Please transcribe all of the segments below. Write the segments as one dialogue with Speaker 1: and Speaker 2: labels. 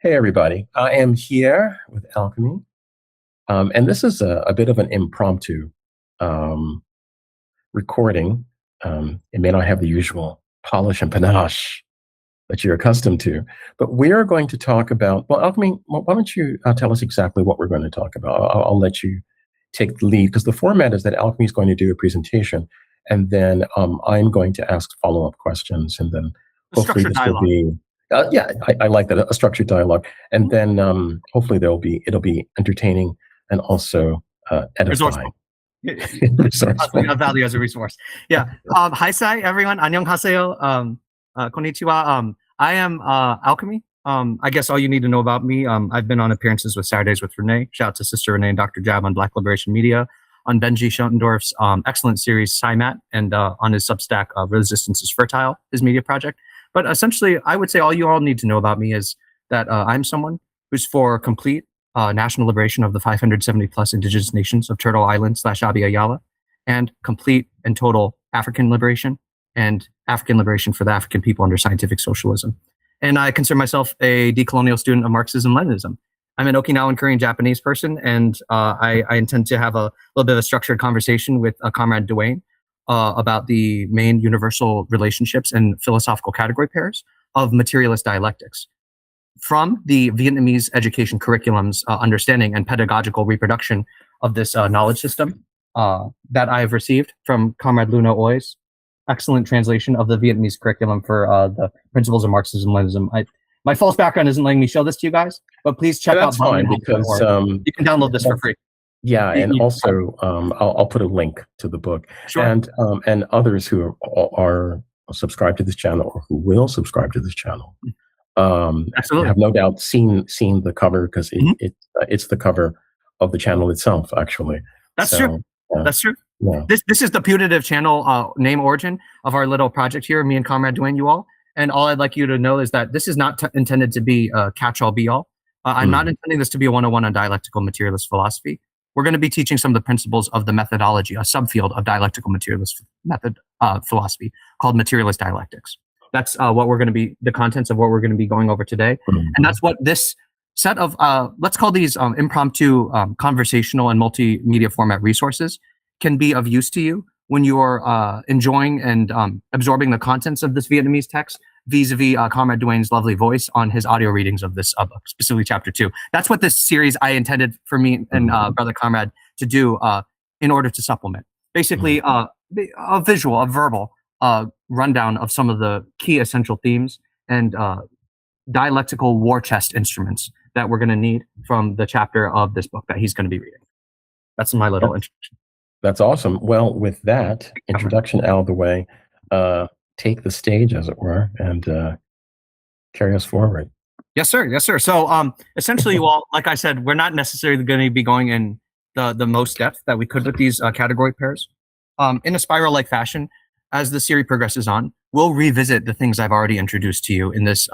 Speaker 1: Hey, everybody. I am here with Alchemy, and this is a bit of an impromptu um, recording. It may not have the usual polish and panache that you're accustomed to, but we are going to talk about, well, Alchemy, why don't you tell us exactly what we're going to talk about? I'll let you take the lead, because the format is that Alchemy is going to do a presentation, and then I'm going to ask follow-up questions, and then hopefully this will be yeah, I like that, a structured dialogue, and then hopefully it'll be entertaining and also edifying.
Speaker 2: Resourceful. Value as a resource. Yeah. Hi, everyone. 안녕하세요. Konnichiwa. I am Alchemy. I guess all you need to know about me. I've been on appearances with Saturdays with Renee. Shout out to Sister Renee and Dr. Jab on Black Liberation Media, on Benji Schoendorf's excellent series Psymat, and on his Substack Resistance is Fertile, his media project. But essentially, I would say all you all need to know about me is that I'm someone who's for complete national liberation of the 570 plus indigenous nations of Turtle Island / Abya Yala, and complete and total African liberation and African liberation for the African people under scientific socialism. And I consider myself a decolonial student of Marxism-Leninism. I'm an Okinawan Korean Japanese person, and I intend to have a little bit of a structured conversation with Comrade Duane about the main universal relationships and philosophical category pairs of materialist dialectics. From the Vietnamese education curriculum's understanding and pedagogical reproduction of this knowledge system that I've received from Comrade Luna Nguyen's excellent translation of the Vietnamese curriculum for the principles of Marxism-Leninism. My false background isn't letting me show this to you guys, but please check out.
Speaker 1: That's fine, because
Speaker 2: you can download this for free.
Speaker 1: Yeah, and also I'll put a link to the book. Sure. And others who are subscribed to this channel, or who will subscribe to this channel,
Speaker 2: absolutely,
Speaker 1: have no doubt seen the cover, because it's the cover of the channel itself, actually.
Speaker 2: That's true. That's true. Yeah. This is the putative channel name origin of our little project here, me and Comrade Duane, you all. And all I'd like you to know is that this is not intended to be a catch-all, be-all. I'm not intending this to be a 101 on dialectical materialist philosophy. We're going to be teaching some of the principles of the methodology, a subfield of dialectical materialist method philosophy called materialist dialectics. That's what we're going to be, the contents of what we're going to be going over today. And that's what this set of, let's call these impromptu conversational and multimedia format resources can be of use to you when you're enjoying and absorbing the contents of this Vietnamese text vis-a-vis Comrade Duane's lovely voice on his audio readings of this book, specifically chapter 2. That's what this series I intended for me and Brother Comrade to do in order to supplement. Basically, a visual, a verbal rundown of some of the key essential themes and dialectical war chest instruments that we're going to need from the chapter of this book that he's going to be reading. That's my little introduction.
Speaker 1: That's awesome. Well, with that introduction out of the way, take the stage, as it were, and carry us forward.
Speaker 2: Yes, sir. Yes, sir. So essentially, well, like I said, we're not necessarily going to be going in the most depth that we could with these category pairs. In a spiral-like fashion, as the series progresses on, we'll revisit the things I've already introduced to you in this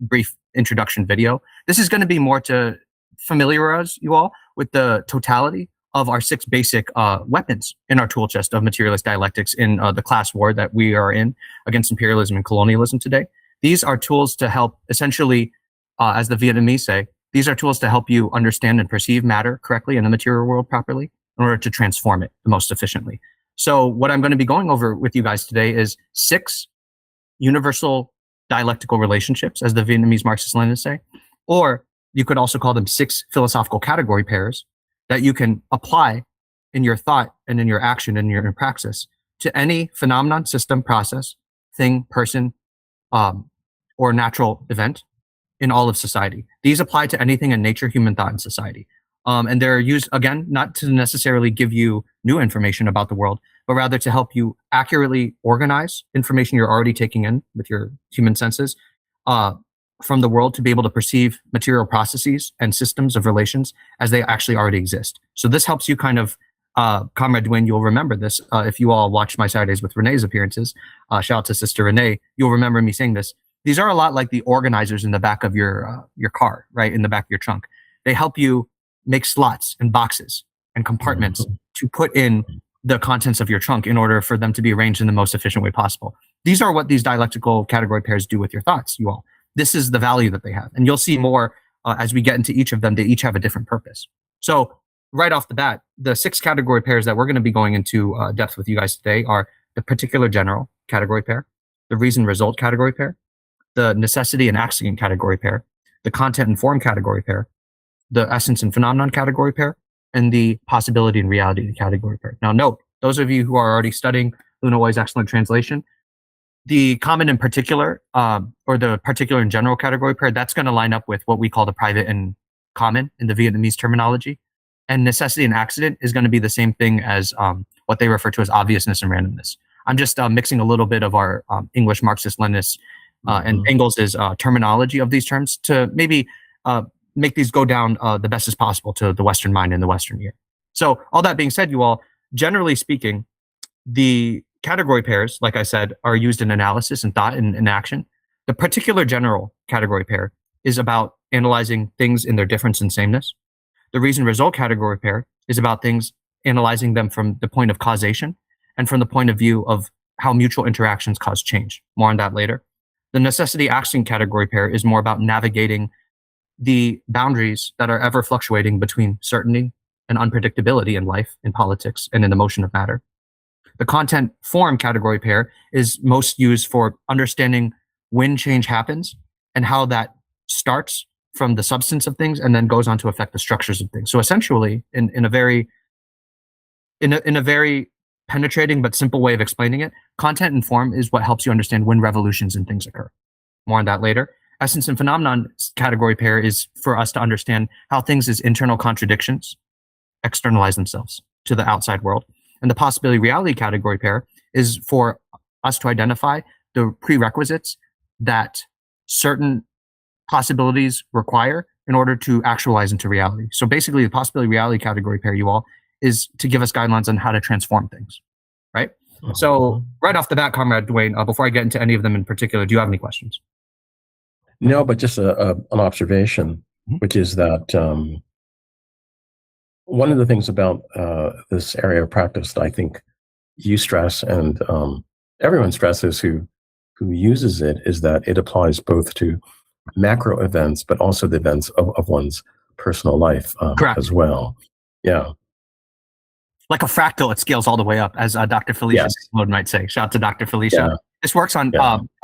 Speaker 2: brief introduction video. This is going to be more to familiarize you all with the totality of our 6 basic weapons in our tool chest of materialist dialectics in the class war that we are in against imperialism and colonialism today. These are tools to help, essentially, as the Vietnamese say, these are tools to help you understand and perceive matter correctly in the material world properly in order to transform it the most efficiently. So what I'm going to be going over with you guys today is 6 universal dialectical relationships, as the Vietnamese Marxist-Leninists say, or you could also call them 6 philosophical category pairs that you can apply in your thought and in your action and in your praxis to any phenomenon, system, process, thing, person, or natural event in all of society. These apply to anything in nature, human thought, and society. And they're used, again, not to necessarily give you new information about the world, but rather to help you accurately organize information you're already taking in with your human senses from the world to be able to perceive material processes and systems of relations as they actually already exist. So this helps you kind of, Comrade Duane, you'll remember this. If you all watch my Saturdays with Renee's appearances, shout out to Sister Renee, you'll remember me saying this. These are a lot like the organizers in the back of your car, right? In the back of your trunk. They help you make slots and boxes and compartments to put in the contents of your trunk in order for them to be arranged in the most efficient way possible. These are what these dialectical category pairs do with your thoughts, you all. this is the value that they have. And you'll see more as we get into each of them. They each have a different purpose. So right off the bat, the 6 category pairs that we're going to be going into depth with you guys today are the particular general category pair, the reason result category pair, the necessity and accident category pair, the content and form category pair, the essence and phenomenon category pair, and the possibility and reality category pair. Now note, those of you who are already studying Luna Nguyen's excellent translation, the common and particular, or the particular and general category pair, that's going to line up with what we call the private and common in the Vietnamese terminology. And necessity and accident is going to be the same thing as what they refer to as obviousness and randomness. I'm just mixing a little bit of our English Marxist-Leninist and Engels' terminology of these terms to maybe make these go down the best as possible to the Western mind and the Western ear. So all that being said, you all, generally speaking, the category pairs, like I said, are used in analysis and thought and in action. The particular general category pair is about analyzing things in their difference and sameness. The reason result category pair is about things, analyzing them from the point of causation and from the point of view of how mutual interactions cause change. More on that later. The necessity action category pair is more about navigating the boundaries that are ever fluctuating between certainty and unpredictability in life, in politics, and in the motion of matter. The content form category pair is most used for understanding when change happens and how that starts from the substance of things and then goes on to affect the structures of things. So essentially, in a very penetrating but simple way of explaining it, content and form is what helps you understand when revolutions and things occur. More on that later. Essence and phenomenon category pair is for us to understand how things as internal contradictions externalize themselves to the outside world. And the possibility reality category pair is for us to identify the prerequisites that certain possibilities require in order to actualize into reality. So basically, the possibility reality category pair, you all, is to give us guidelines on how to transform things, right? So right off the bat, Comrade Dwayne, before I get into any of them in particular, do you have any questions?
Speaker 1: No, but just an observation, which is that one of the things about this area of practice that I think you stress and everyone stresses who uses it is that it applies both to macro events, but also the events of one's personal life as well. Yeah.
Speaker 2: Like a fractal, it scales all the way up, as Dr. Felicia might say. Shout out to Dr. Felicia. Yeah. This works on,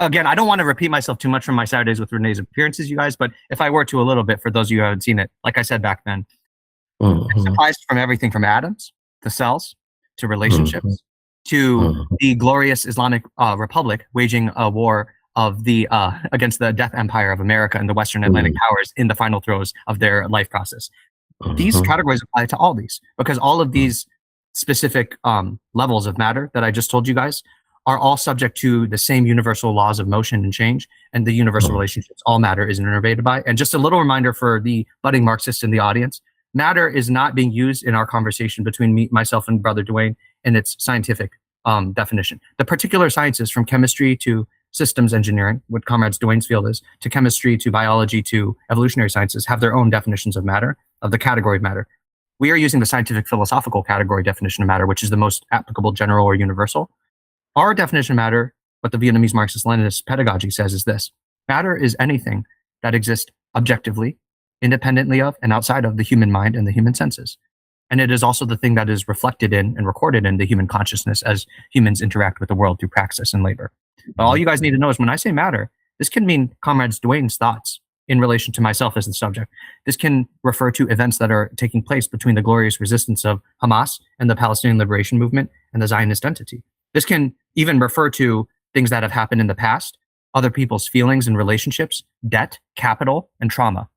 Speaker 2: again, I don't want to repeat myself too much from my Saturdays with Renee's appearances, you guys, but if I were to a little bit, for those of you who haven't seen it, like I said back then, it applies from everything from atoms to cells to relationships to the glorious Islamic Republic waging a war of the against the death empire of America and the Western Atlantic powers in the final throes of their life process. These categories apply to all these because all of these specific levels of matter that I just told you guys are all subject to the same universal laws of motion and change and the universal relationships all matter is innervated by. And just a little reminder for the budding Marxists in the audience, matter is not being used in our conversation between myself and Brother Dwayne in its scientific definition. The particular sciences from chemistry to systems engineering, what Comrade's Dwayne's field is, to chemistry, to biology, to evolutionary sciences have their own definitions of matter, of the category of matter. We are using the scientific philosophical category definition of matter, which is the most applicable, general, or universal. Our definition of matter, what the Vietnamese Marxist-Leninist pedagogy says is this: matter is anything that exists objectively, independently of, and outside of the human mind and the human senses. And it is also the thing that is reflected in and recorded in the human consciousness as humans interact with the world through praxis and labor. But all you guys need to know is when I say matter, this can mean Comrade Dwayne's thoughts in relation to myself as the subject. This can refer to events that are taking place between the glorious resistance of Hamas and the Palestinian Liberation Movement and the Zionist entity. This can even refer to things that have happened in the past, other people's feelings and relationships, debt, capital, and trauma.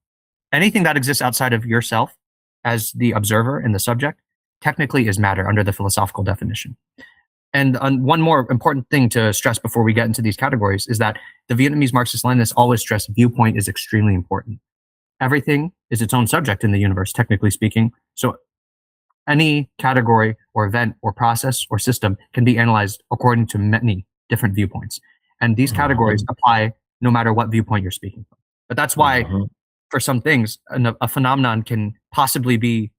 Speaker 2: Anything that exists outside of yourself as the observer and the subject technically is matter under the philosophical definition. And one more important thing to stress before we get into these categories is that the Vietnamese Marxist-Leninists always stress viewpoint is extremely important. Everything is its own subject in the universe, technically speaking. So any category or event or process or system can be analyzed according to many different viewpoints. And these categories apply no matter what viewpoint you're speaking from. But that's why for some things, a phenomenon can possibly be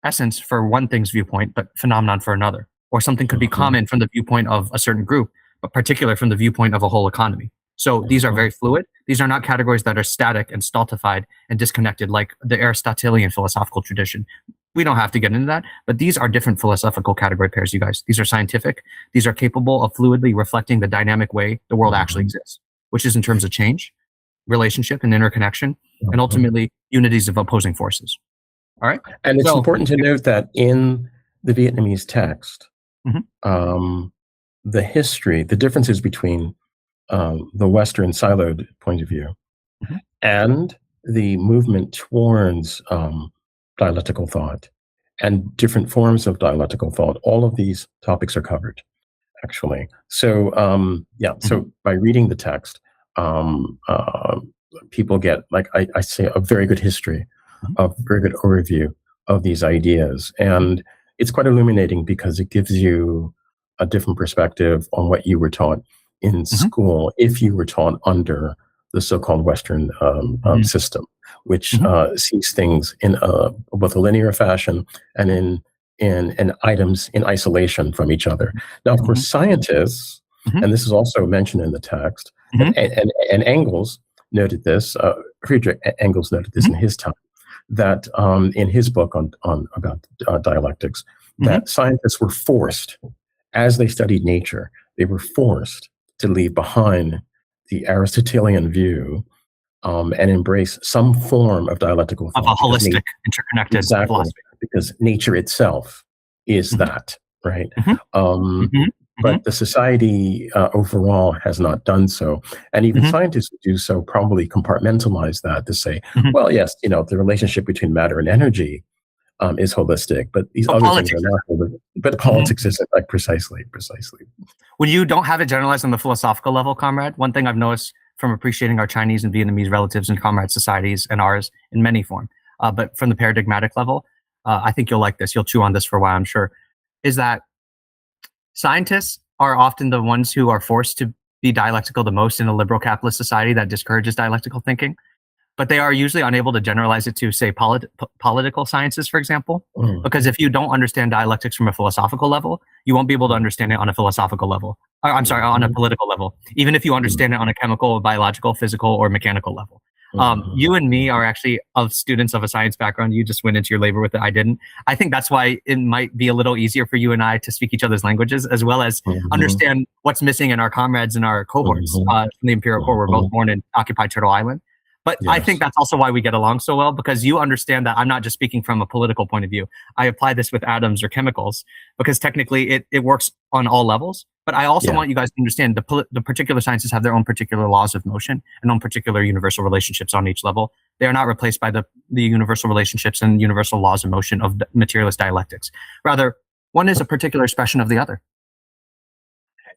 Speaker 2: essence for one thing's viewpoint, but phenomenon for another. Or something could be common from the viewpoint of a certain group, but particular from the viewpoint of a whole economy. So these are very fluid. These are not categories that are static and stultified and disconnected like the Aristotelian philosophical tradition. We don't have to get into that, but these are different philosophical category pairs, you guys. These are scientific. These are capable of fluidly reflecting the dynamic way the world actually exists, which is in terms of change, relationship, and interconnection, and ultimately unities of opposing forces. All right?
Speaker 1: And it's important to note that in the Vietnamese text, the history, the differences between the Western siloed point of view and the movement towards dialectical thought and different forms of dialectical thought, all of these topics are covered, actually. So, so by reading the text, people get, like I say, a very good history, a very good overview of these ideas. And it's quite illuminating because it gives you a different perspective on what you were taught in school, if you were taught under the so-called Western system, which sees things in both a linear fashion and in items in isolation from each other. Now, of course, scientists, and this is also mentioned in the text, and Engels noted this, Friedrich Engels noted this in his time, that in his book on about dialectics, that scientists were forced, as they studied nature, they were forced to leave behind the Aristotelian view and embrace some form of dialectical thought.
Speaker 2: Of a holistic, interconnected philosophy.
Speaker 1: Because nature itself is that, right? But the society overall has not done so. And even scientists who do so probably compartmentalize that to say, well, yes, the relationship between matter and energy is holistic, but these other things are not holistic. But politics isn't, like, precisely.
Speaker 2: When you don't have it generalized on the philosophical level, Comrade, one thing I've noticed from appreciating our Chinese and Vietnamese relatives and comrade societies and ours in many form, but from the paradigmatic level, I think you'll like this. You'll chew on this for a while, I'm sure, is that scientists are often the ones who are forced to be dialectical the most in a liberal capitalist society that discourages dialectical thinking. But they are usually unable to generalize it to, say, political sciences, for example, because if you don't understand dialectics from a philosophical level, you won't be able to understand it on a philosophical level. On a political level, even if you understand it on a chemical, biological, physical, or mechanical level. You and me are actually of students of a science background. You just went into your labor with it. I didn't. I think that's why it might be a little easier for you and I to speak each other's languages, as well as understand what's missing in our comrades and our cohorts from the Imperial Corps. We're both born in occupied Turtle Island. But I think that's also why we get along so well, because you understand that I'm not just speaking from a political point of view. I apply this with atoms or chemicals because technically it works on all levels. But I also want you guys to understand the particular sciences have their own particular laws of motion and own particular universal relationships on each level. They are not replaced by the universal relationships and universal laws of motion of materialist dialectics. Rather, one is a particular expression of the other.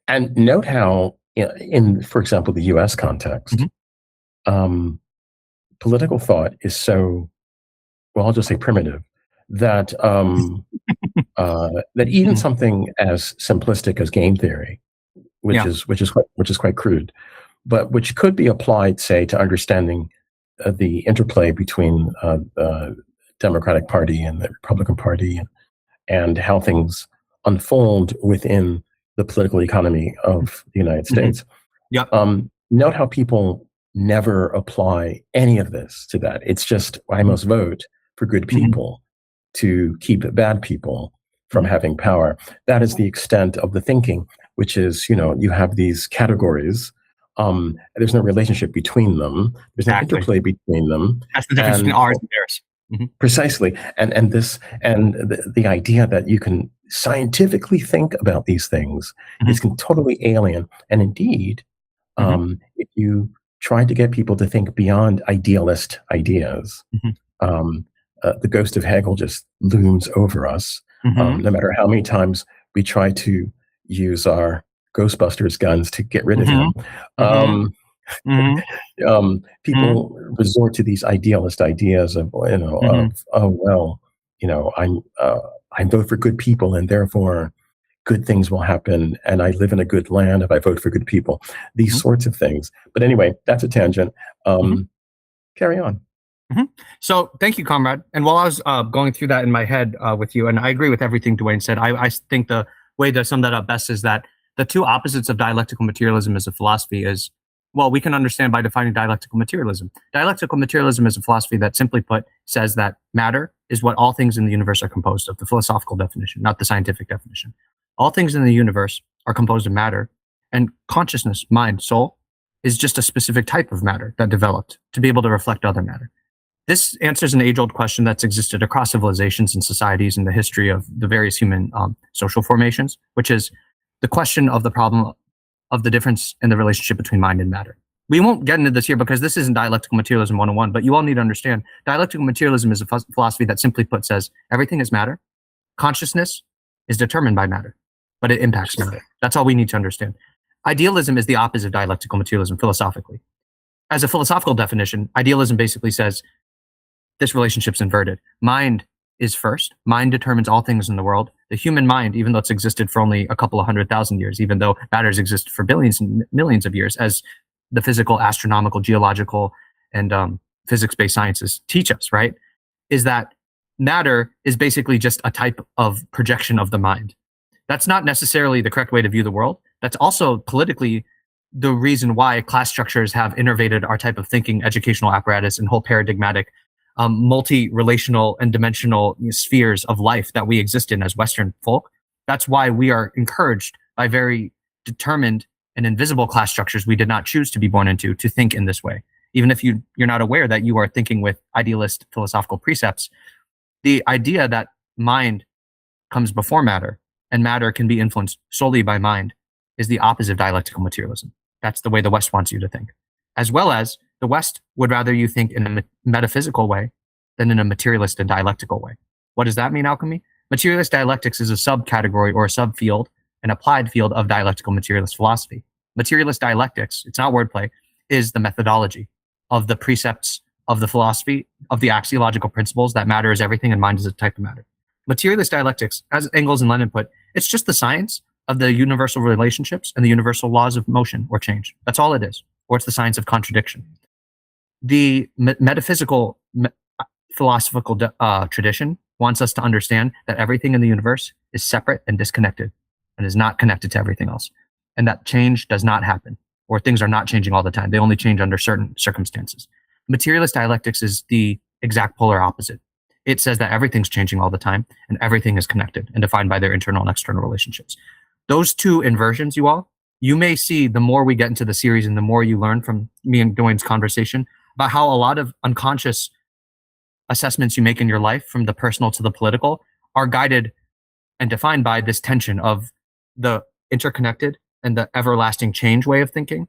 Speaker 1: And note how, in, for example, the U.S. context, political thought is so, well, I'll just say primitive, that that even something as simplistic as game theory, which is quite crude, but which could be applied, say, to understanding the interplay between the Democratic Party and the Republican Party, and how things unfold within the political economy of the United States. Note how people never apply any of this to that. It's just, I must vote for good people to keep bad people from having power. That is the extent of the thinking, which is, you have these categories. There's no relationship between them. There's no interplay between them.
Speaker 2: That's the difference between ours and theirs.
Speaker 1: Precisely. And the idea that you can scientifically think about these things is totally alien. And indeed, if you try to get people to think beyond idealist ideas, the ghost of Hegel just looms over us. No matter how many times we try to use our Ghostbusters guns to get rid of him, people resort to these idealist ideas of, I vote for good people and therefore good things will happen, and I live in a good land if I vote for good people. These sorts of things. But anyway, that's a tangent. Carry on.
Speaker 2: So thank you, Comrade. And while I was going through that in my head with you, and I agree with everything Dwayne said, I think the way to sum that up best is that the two opposites of dialectical materialism as a philosophy is Well, we can understand by defining dialectical materialism. Dialectical materialism is a philosophy that, simply put, says that matter is what all things in the universe are composed of, the philosophical definition, not the scientific definition. All things in the universe are composed of matter, and consciousness, mind, soul, is just a specific type of matter that developed to be able to reflect other matter. This answers an age-old question that's existed across civilizations and societies in the history of the various human social formations, which is the question of the problem of the difference in the relationship between mind and matter. We won't get into this here because this isn't Dialectical Materialism 101, but you all need to understand Dialectical Materialism is a philosophy that, simply put, says everything is matter. Consciousness is determined by matter, but it impacts matter. That's all we need to understand. Idealism is the opposite of Dialectical Materialism philosophically. As a philosophical definition, idealism basically says this relationship's inverted. Mind is first. Mind determines all things in the world. The human mind, even though it's existed for only a couple of 100,000 years, even though matters exist for billions and millions of years, as the physical, astronomical, geological, and physics-based sciences teach us, right, is that matter is basically just a type of projection of the mind. That's not necessarily the correct way to view the world. That's also politically the reason why class structures have innervated our type of thinking, educational apparatus, and whole paradigmatic multi-relational and dimensional spheres of life that we exist in as Western folk. That's why we are encouraged by very determined and invisible class structures we did not choose to be born into to think in this way. Even if you're not aware that you are thinking with idealist philosophical precepts, the idea that mind comes before matter and matter can be influenced solely by mind is the opposite of dialectical materialism. That's the way the West wants you to think. As well as the West would rather you think in a metaphysical way than in a materialist and dialectical way. What does that mean, Alkmi? Materialist dialectics is a subcategory or a subfield, an applied field of dialectical materialist philosophy. Materialist dialectics, it's not wordplay, is the methodology of the precepts of the philosophy, of the axiological principles that matter is everything and mind is a type of matter. Materialist dialectics, as Engels and Lenin put, it's just the science of the universal relationships and the universal laws of motion or change. That's all it is. Or it's the science of contradiction. The metaphysical philosophical tradition wants us to understand that everything in the universe is separate and disconnected and is not connected to everything else. And that change does not happen, or things are not changing all the time. They only change under certain circumstances. Materialist dialectics is the exact polar opposite. It says that everything's changing all the time and everything is connected and defined by their internal and external relationships. Those two inversions, you may see the more we get into the series and the more you learn from me and Nguyen's conversation about how a lot of unconscious assessments you make in your life, from the personal to the political, are guided and defined by this tension of the interconnected and the everlasting change way of thinking,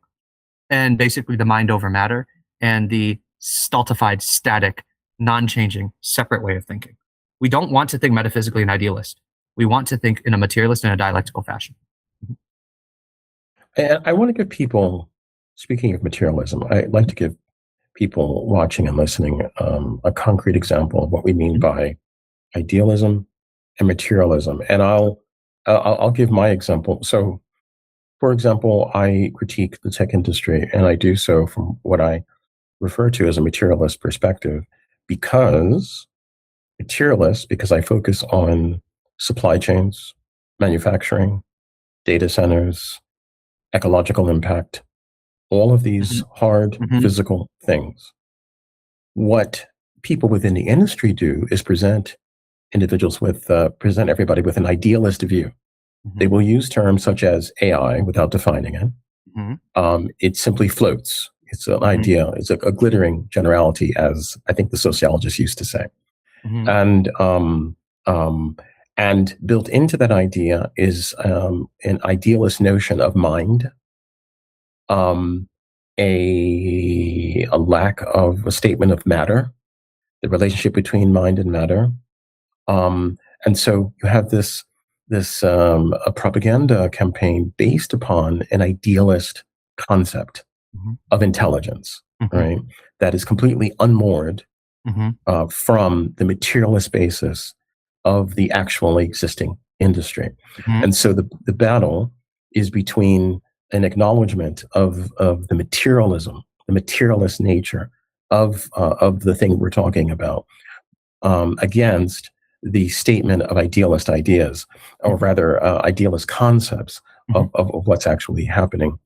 Speaker 2: and basically the mind over matter, and the stultified, static, non-changing, separate way of thinking. We don't want to think metaphysically and idealist. We want to think in a materialist and a dialectical fashion.
Speaker 1: And I want to give people, speaking of materialism, I'd like to give people watching and listening a concrete example of what we mean by idealism and materialism. And I'll give my example. So, for example, I critique the tech industry, and I do so from what I refer to as a materialist perspective, because I focus on supply chains, manufacturing, data centers, ecological impact, all of these hard physical things. What people within the industry do is present everybody with an idealist view. They will use terms such as AI without defining it. It simply floats. It's an idea. It's a glittering generality, as I think the sociologists used to say. And built into that idea is an idealist notion of mind, a lack of a statement of matter, the relationship between mind and matter. And so you have this a propaganda campaign based upon an idealist concept of intelligence, right? That is completely unmoored from the materialist basis of the actually existing industry. And so the battle is between an acknowledgement of the materialism, the materialist nature of the thing we're talking about, against the statement of idealist ideas, or rather idealist concepts of what's actually happening.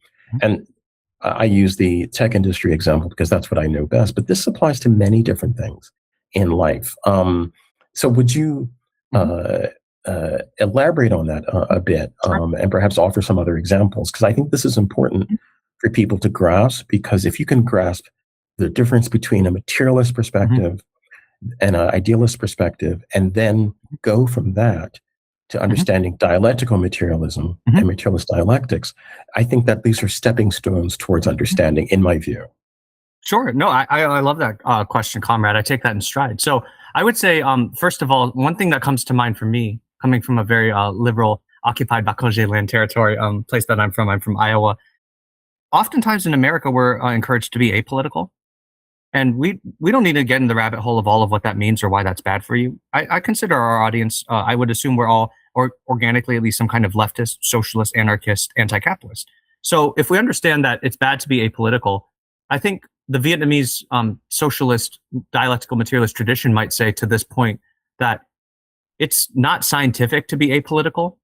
Speaker 1: And I use the tech industry example because that's what I know best, but this applies to many different things in life. So would you elaborate on that a bit, and perhaps offer some other examples? Because I think this is important for people to grasp, because if you can grasp the difference between a materialist perspective and an idealist perspective, and then go from that to understanding dialectical materialism and materialist dialectics, I think that these are stepping stones towards understanding, in my view.
Speaker 2: Sure. No, I love that question, Comrade. I take that in stride. So I would say, first of all, one thing that comes to mind for me, coming from a very liberal, occupied Bakonje land territory, place that I'm from Iowa. Oftentimes in America, we're encouraged to be apolitical. And we don't need to get in the rabbit hole of all of what that means or why that's bad for you. I consider our audience, I would assume we're all organically at least some kind of leftist, socialist, anarchist, anti-capitalist. So if we understand that it's bad to be apolitical, I think the Vietnamese socialist, dialectical materialist tradition might say to this point that it's not scientific to be apolitical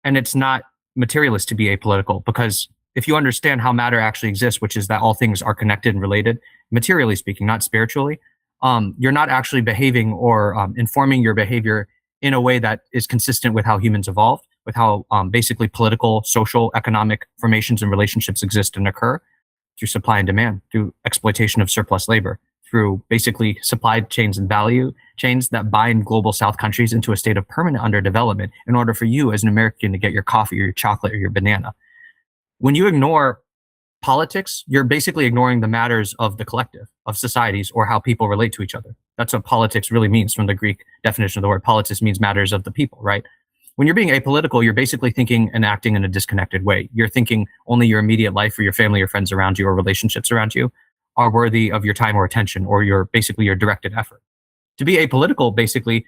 Speaker 2: and it's not materialist to be apolitical, because if you understand how matter actually exists, which is that all things are connected and related, materially speaking, not spiritually, you're not actually behaving or informing your behavior in a way that is consistent with how humans evolved, with how basically political, social, economic formations and relationships exist and occur through supply and demand, through exploitation of surplus labor, through basically supply chains and value chains that bind global South countries into a state of permanent underdevelopment in order for you as an American to get your coffee or your chocolate or your banana. When you ignore politics, you're basically ignoring the matters of the collective, of societies, or how people relate to each other. That's what politics really means from the Greek definition of the word. Politis means matters of the people, right? When you're being apolitical, you're basically thinking and acting in a disconnected way. You're thinking only your immediate life or your family or friends around you or relationships around you are worthy of your time or attention, or basically your directed effort. To be apolitical, basically,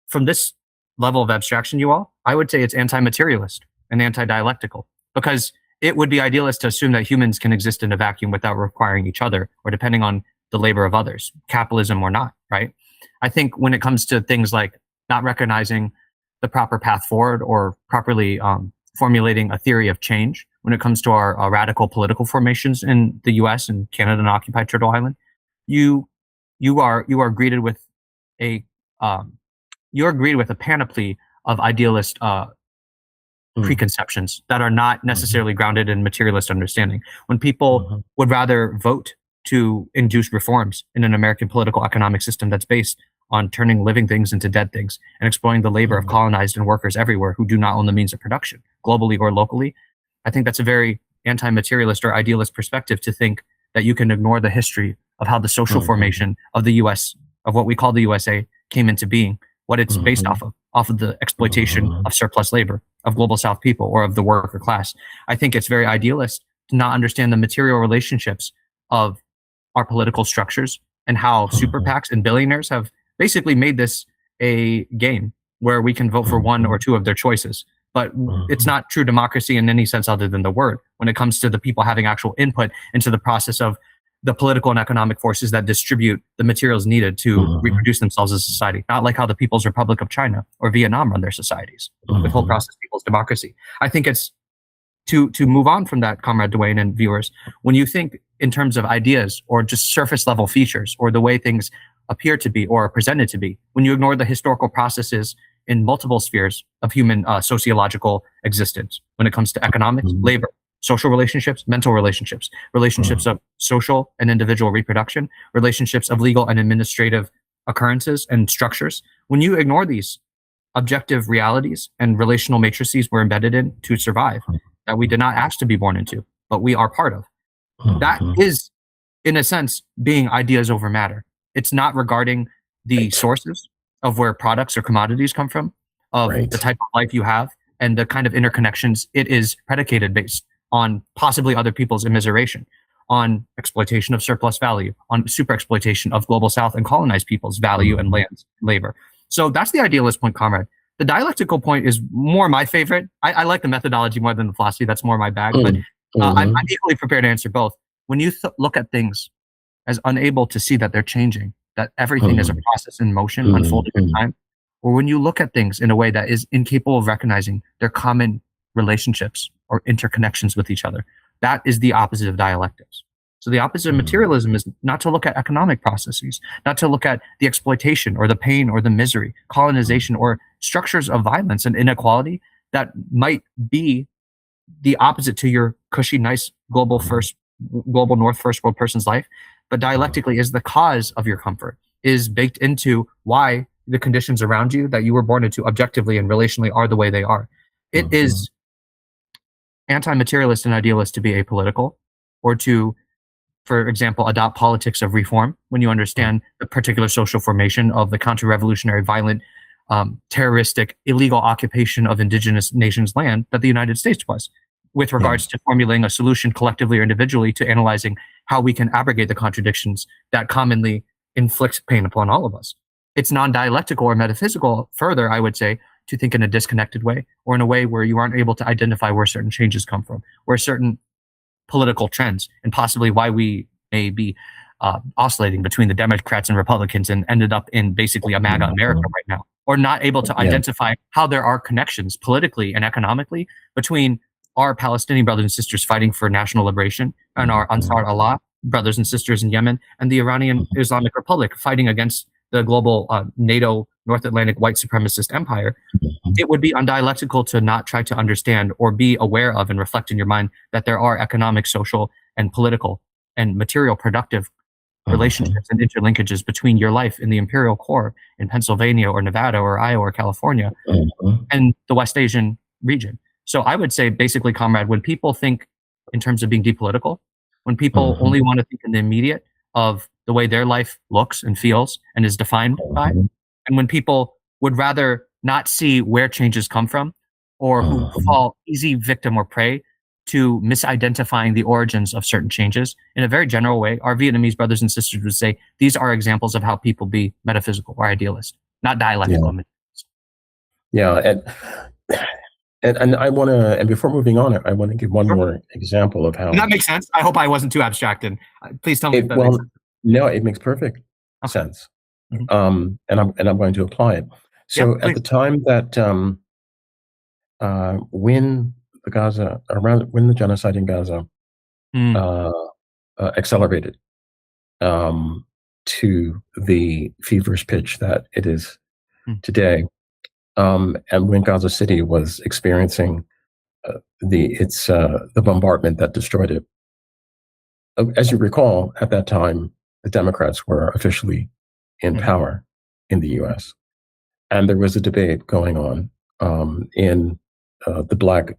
Speaker 2: from this level of abstraction, you all, I would say it's anti-materialist and anti-dialectical, because it would be idealist to assume that humans can exist in a vacuum without requiring each other or depending on the labor of others, capitalism or not, right? I think when it comes to things like not recognizing the proper path forward or properly formulating a theory of change, when it comes to our radical political formations in the U.S. and Canada and occupied Turtle Island, you are greeted with a panoply of idealist preconceptions that are not necessarily grounded in materialist understanding. When people would rather vote to induce reforms in an American political economic system that's based on turning living things into dead things and exploiting the labor of colonized and workers everywhere who do not own the means of production, globally or locally, I think that's a very anti-materialist or idealist perspective to think that you can ignore the history of how the social formation of the U.S., of what we call the USA, came into being, what it's based off of the exploitation of surplus labor, of global South people, or of the worker class. I think it's very idealist to not understand the material relationships of our political structures and how super PACs and billionaires have basically made this a game where we can vote for one or two of their choices. But it's not true democracy in any sense other than the word when it comes to the people having actual input into the process of the political and economic forces that distribute the materials needed to reproduce themselves as a society. Not like how the People's Republic of China or Vietnam run their societies with whole process people's democracy. I think it's to move on from that, Comrade Dwayne and viewers, when you think in terms of ideas or just surface level features or the way things appear to be or are presented to be, when you ignore the historical processes in multiple spheres of human sociological existence, when it comes to economics, labor, social relationships, mental relationships, relationships of social and individual reproduction, relationships of legal and administrative occurrences and structures. When you ignore these objective realities and relational matrices we're embedded in to survive, that we did not ask to be born into, but we are part of, that is, in a sense, being ideas over matter. It's not regarding the sources of where products or commodities come from, of the type of life you have, and the kind of interconnections it is predicated based on possibly other people's immiseration, on exploitation of surplus value, on super exploitation of global South and colonized people's value and lands, labor. So that's the idealist point, Comrade. The dialectical point is more my favorite. I like the methodology more than the philosophy. That's more my bag, but I'm equally prepared to answer both. When you look at things as unable to see that they're changing, that everything is a process in motion, unfolding in time, or when you look at things in a way that is incapable of recognizing their common relationships or interconnections with each other, That is the opposite of dialectics. So the opposite of materialism is not to look at economic processes, not to look at the exploitation or the pain or the misery, colonization or structures of violence and inequality that might be the opposite to your cushy, nice global north first world person's life, but dialectically is the cause of your comfort, is baked into why the conditions around you that you were born into objectively and relationally are the way they are. It is anti-materialist and idealist to be apolitical, or to, for example, adopt politics of reform when you understand the particular social formation of the counter-revolutionary, violent, terroristic, illegal occupation of indigenous nations' land that the United States was, with regards to formulating a solution collectively or individually to analyzing how we can abrogate the contradictions that commonly inflict pain upon all of us. It's non-dialectical or metaphysical, further, I would say, to think in a disconnected way, or in a way where you aren't able to identify where certain changes come from, where certain political trends, and possibly why we may be oscillating between the Democrats and Republicans and ended up in basically a MAGA America right now, or not able to identify how there are connections politically and economically between our Palestinian brothers and sisters fighting for national liberation and our Ansar Allah brothers and sisters in Yemen and the Iranian Islamic Republic fighting against the global NATO North Atlantic white supremacist empire. It would be undialectical to not try to understand or be aware of and reflect in your mind that there are economic, social, and political and material productive relationships and interlinkages between your life in the imperial core in Pennsylvania or Nevada or Iowa or California and the West Asian region. So I would say basically, Comrade, when people think in terms of being depolitical, when people only want to think in the immediate of the way their life looks and feels and is defined by, and when people would rather not see where changes come from, or who fall easy victim or prey to misidentifying the origins of certain changes in a very general way, our Vietnamese brothers and sisters would say these are examples of how people be metaphysical or idealist, not dialectical.
Speaker 1: And I want to, and before moving on, I want to give one more example of how
Speaker 2: that makes sense. I hope I wasn't too abstracted. Please tell me if that makes sense.
Speaker 1: No, it makes perfect sense. And I'm going to apply it. So at the time that when the genocide in Gaza accelerated to the feverish pitch that it is today, and when Gaza City was experiencing the bombardment that destroyed it, as you recall, at that time the Democrats were officially in power in the U.S. And there was a debate going on in the Black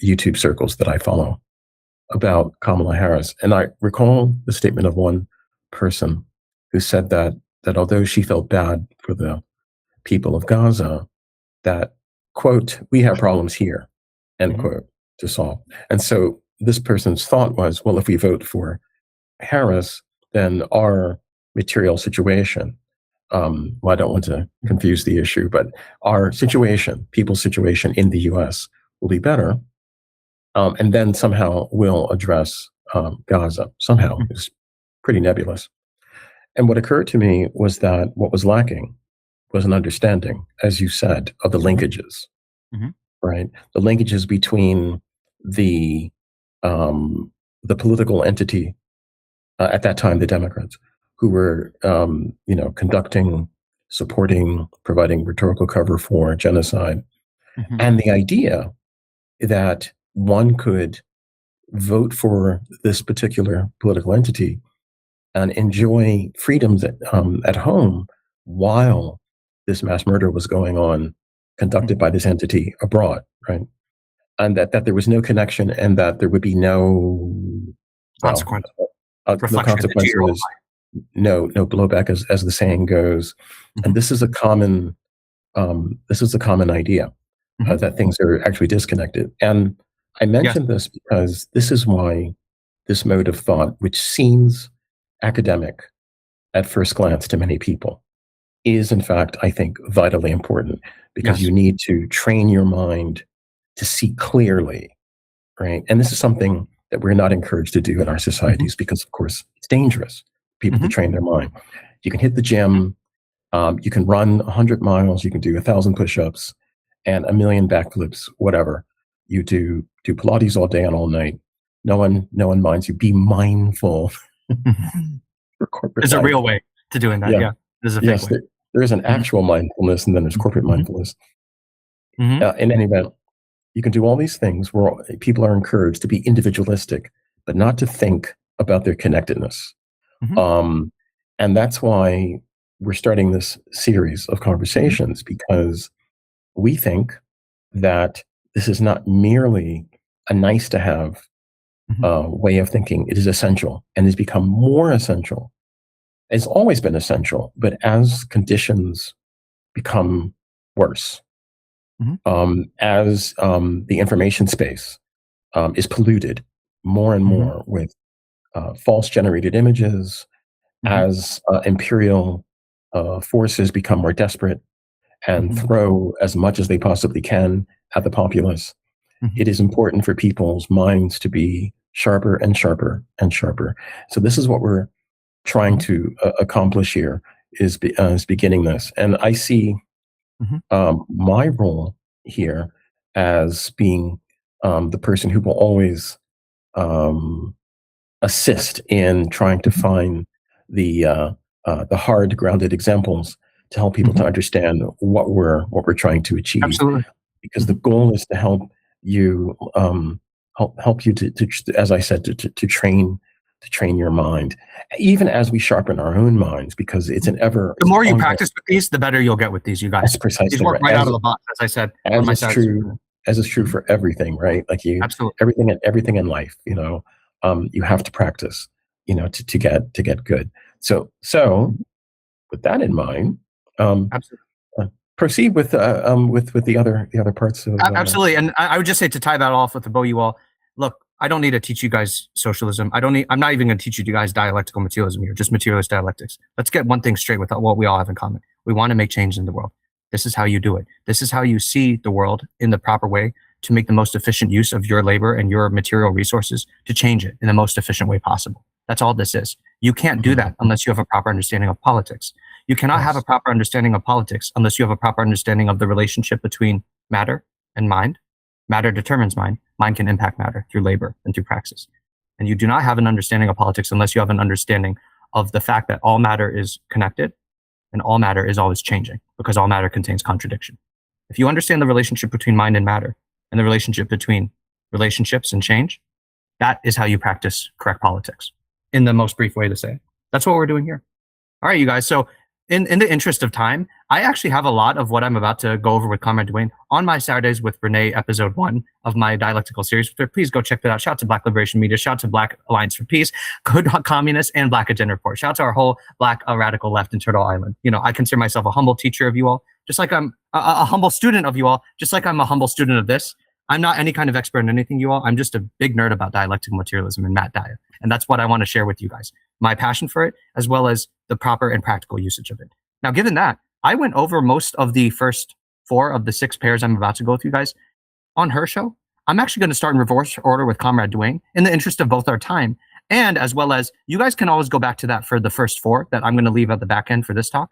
Speaker 1: YouTube circles that I follow about Kamala Harris. And I recall the statement of one person who said that although she felt bad for the people of Gaza, that, quote, we have problems here, end quote, to solve. And so this person's thought was, well, if we vote for Harris, then our material situation, well, I don't want to confuse the issue, but our situation, people's situation in the U.S. will be better, and then somehow we'll address Gaza. Somehow, it's pretty nebulous. And what occurred to me was that what was lacking was an understanding, as you said, of the linkages, right? The linkages between the political entity at that time, the Democrats, who were, conducting, supporting, providing rhetorical cover for genocide, and the idea that one could vote for this particular political entity and enjoy freedoms at home while this mass murder was going on, conducted by this entity abroad, right? And that there was no connection, and that there would be no
Speaker 2: consequence.
Speaker 1: The consequence was no blowback, as the saying goes. And this is a common idea that things are actually disconnected. And I mention this because this is why this mode of thought, which seems academic at first glance to many people, is in fact, I think, vitally important, because you need to train your mind to see clearly, right? And this is something that we're not encouraged to do in our societies because, of course, it's dangerous for people to train their mind. You can hit the gym, you can run 100 miles, you can do 1,000 push-ups and 1,000,000 backflips, whatever. You do Pilates all day and all night. No one minds you. Be mindful for corporate
Speaker 2: There's a
Speaker 1: life.
Speaker 2: real way to doing that.
Speaker 1: Yeah.
Speaker 2: Yeah. There's a fake
Speaker 1: Yes,
Speaker 2: way.
Speaker 1: there is an actual mindfulness, and then there's corporate mindfulness. In any event, you can do all these things where people are encouraged to be individualistic, but not to think about their connectedness. And that's why we're starting this series of conversations, because we think that this is not merely a nice to have way of thinking. It is essential, and has become more essential. It's always been essential, but as conditions become worse, as the information space is polluted more and more with false generated images, as imperial forces become more desperate and throw as much as they possibly can at the populace, it is important for people's minds to be sharper and sharper and sharper. So this is what we're trying to accomplish here, is beginning this. And I see my role here as being the person who will always assist in trying to find the hard grounded examples to help people to understand what we're trying to achieve.
Speaker 2: Absolutely.
Speaker 1: Because the goal is to help you help you to as I said, to train your mind, even as we sharpen our own minds, because it's an ever.
Speaker 2: The more you practice with these, the better you'll get with these, you guys.
Speaker 1: That's precisely
Speaker 2: these work right out of the box, as I said.
Speaker 1: As is true for everything, right? Like
Speaker 2: Absolutely.
Speaker 1: everything in life, you have to practice, to get good. So with that in mind,
Speaker 2: Absolutely.
Speaker 1: Proceed with the other parts of
Speaker 2: absolutely. And I would just say, to tie that off with the bow, you all look. I don't need to teach you guys socialism. I'm not even going to teach you guys dialectical materialism here, just materialist dialectics. Let's get one thing straight with what we all have in common. We want to make change in the world. This is how you do it. This is how you see the world in the proper way to make the most efficient use of your labor and your material resources to change it in the most efficient way possible. That's all this is. You can't do that unless you have a proper understanding of politics. You cannot have a proper understanding of politics unless you have a proper understanding of the relationship between matter and mind. Matter determines mind. Mind can impact matter through labor and through praxis. And you do not have an understanding of politics unless you have an understanding of the fact that all matter is connected and all matter is always changing, because all matter contains contradiction. If you understand the relationship between mind and matter, and the relationship between relationships and change, that is how you practice correct politics, in the most brief way to say it. That's what we're doing here. All right, you guys. So in the interest of time, I actually have a lot of what I'm about to go over with Comrade Dwayne on my Saturdays with Renee, episode 1 of my dialectical series. Please go check that out. Shout out to Black Liberation Media. Shout out to Black Alliance for Peace, Good Communists, and Black Agenda Report. Shout out to our whole Black radical left in Turtle Island. I consider myself a humble teacher of you all, just like I'm a humble student of you all, just like I'm a humble student of this. I'm not any kind of expert in anything, you all. I'm just a big nerd about dialectical materialism and Matt Dyer. And that's what I want to share with you guys. My passion for it, as well as the proper and practical usage of it. Now, given that, I went over most of the first 4 of the 6 pairs I'm about to go with you guys on her show. I'm actually going to start in reverse order with Comrade Dwayne in the interest of both our time. And as well as, you guys can always go back to that for the first 4 that I'm going to leave at the back end for this talk.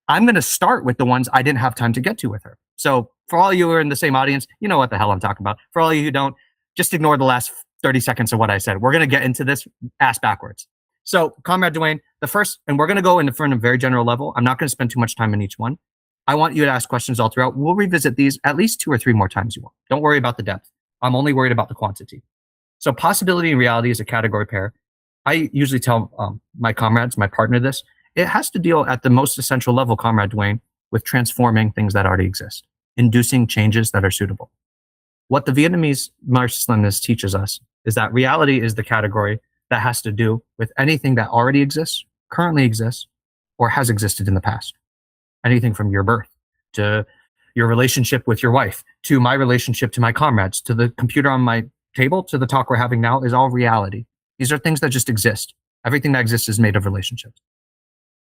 Speaker 2: I'm going to start with the ones I didn't have time to get to with her. So for all you who are in the same audience, you know what the hell I'm talking about. For all you who don't, just ignore the last 30 seconds of what I said. We're going to get into this ass backwards. So Comrade Dwayne, the first, and we're going to go in a very general level. I'm not going to spend too much time in each one. I want you to ask questions all throughout. We'll revisit these at least 2 or 3 more times you want. Don't worry about the depth. I'm only worried about the quantity. So possibility and reality is a category pair. I usually tell my comrades, my partner, this. It has to deal at the most essential level, Comrade Dwayne, with transforming things that already exist, inducing changes that are suitable. What the Vietnamese Marxist-Leninist teaches us is that reality is the category that has to do with anything that already exists, currently exists, or has existed in the past. Anything from your birth to your relationship with your wife, to my relationship to my comrades, to the computer on my table, to the talk we're having now, is all reality. These are things that just exist. Everything that exists is made of relationships.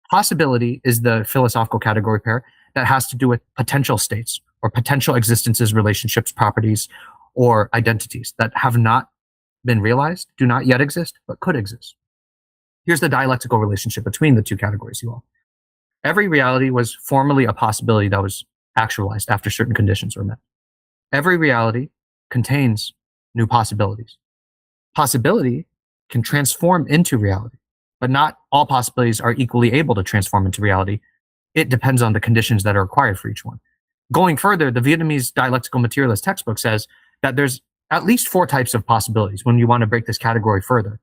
Speaker 2: Possibility is the philosophical category pair that has to do with potential states or potential existences, relationships, properties, or identities that have not been realized, do not yet exist, but could exist. Here's the dialectical relationship between the 2 categories, you all. Every reality was formerly a possibility that was actualized after certain conditions were met. Every reality contains new possibilities. possibility can transform into reality, but not all possibilities are equally able to transform into reality. It depends on the conditions that are required for each one. Going further, the Vietnamese dialectical materialist textbook says that there's at least 4 types of possibilities when you want to break this category further.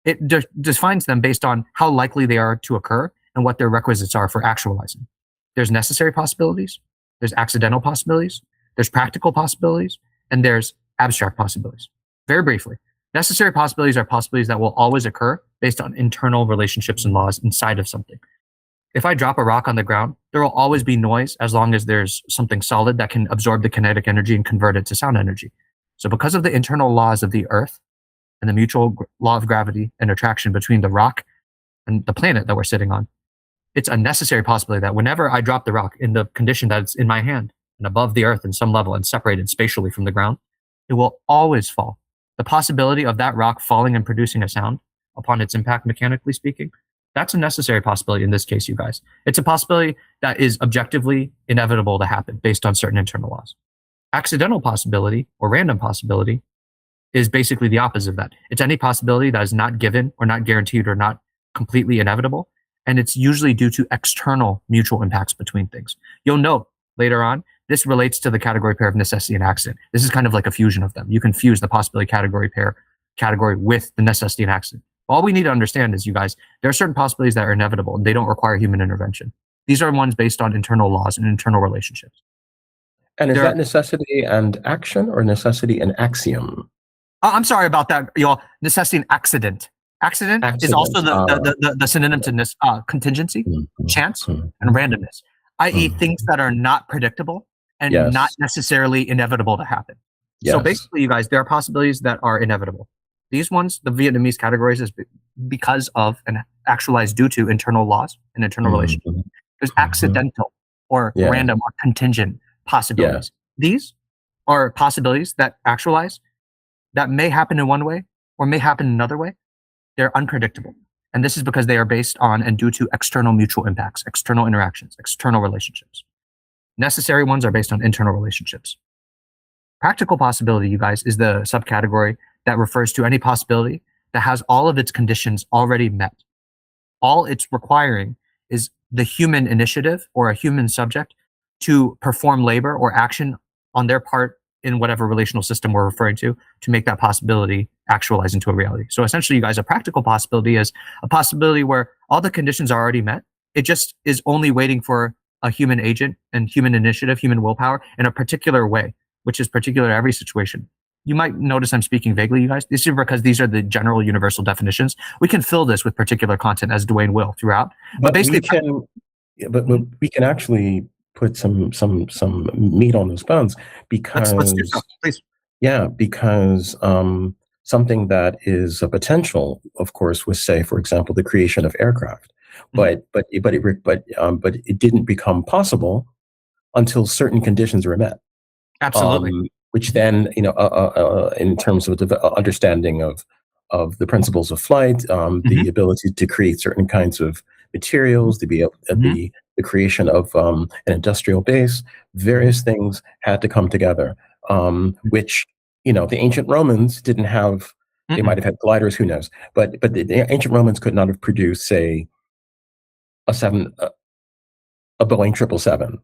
Speaker 2: It defines them based on how likely they are to occur and what their requisites are for actualizing. There's necessary possibilities, there's accidental possibilities, there's practical possibilities, and there's abstract possibilities. Very briefly, necessary possibilities are possibilities that will always occur based on internal relationships and laws inside of something. If I drop a rock on the ground, there will always be noise as long as there's something solid that can absorb the kinetic energy and convert it to sound energy. So because of the internal laws of the earth and the mutual law of gravity and attraction between the rock and the planet that we're sitting on, it's a necessary possibility that whenever I drop the rock in the condition that it's in my hand and above the earth in some level and separated spatially from the ground, it will always fall. The possibility of that rock falling and producing a sound upon its impact, mechanically speaking, that's a necessary possibility in this case, you guys. It's a possibility that is objectively inevitable to happen based on certain internal laws. Accidental possibility or random possibility is basically the opposite of that. It's any possibility that is not given or not guaranteed or not completely inevitable. And it's usually due to external mutual impacts between things. You'll note later on, this relates to the category pair of necessity and accident. This is kind of like a fusion of them. You can fuse the possibility category pair category with the necessity and accident. All we need to understand is, you guys, there are certain possibilities that are inevitable and they don't require human intervention. These are ones based on internal laws and internal relationships.
Speaker 1: And is that necessity and action or necessity and axiom?
Speaker 2: I'm sorry about that, y'all. Necessity and accident. Accident is also the synonym to contingency, chance, and randomness, i.e. things that are not predictable and not necessarily inevitable to happen. So basically, you guys, there are possibilities that are inevitable. These ones, the Vietnamese categories is because of and actualized due to internal laws and internal relationships. There's accidental or random or contingent possibilities. These are possibilities that actualize that may happen in one way or may happen another way. They're unpredictable. And this is because they are based on and due to external mutual impacts, external interactions, external relationships. Necessary ones are based on internal relationships. Practical possibility, you guys, is the subcategory that refers to any possibility that has all of its conditions already met. All it's requiring is the human initiative or a human subject to perform labor or action on their part in whatever relational system we're referring to make that possibility actualize into a reality. So essentially, you guys, a practical possibility is a possibility where all the conditions are already met. It just is only waiting for a human agent and human initiative, human willpower in a particular way, which is particular to every situation. You might notice I'm speaking vaguely, you guys. This is because these are the general universal definitions. We can fill this with particular content as Dwayne will throughout. But basically,
Speaker 1: we can actually put some meat on those bones because
Speaker 2: let's do so, please.
Speaker 1: Because something that is a potential, of course, was, say, for example, the creation of aircraft, but it didn't become possible until certain conditions were met.
Speaker 2: Absolutely.
Speaker 1: Which then, in terms of understanding of the principles of flight, the ability to create certain kinds of materials, to be able the creation of an industrial base, various things had to come together, which, the ancient Romans didn't have. They might have had gliders, who knows? But the ancient Romans could not have produced, say, a Boeing 777.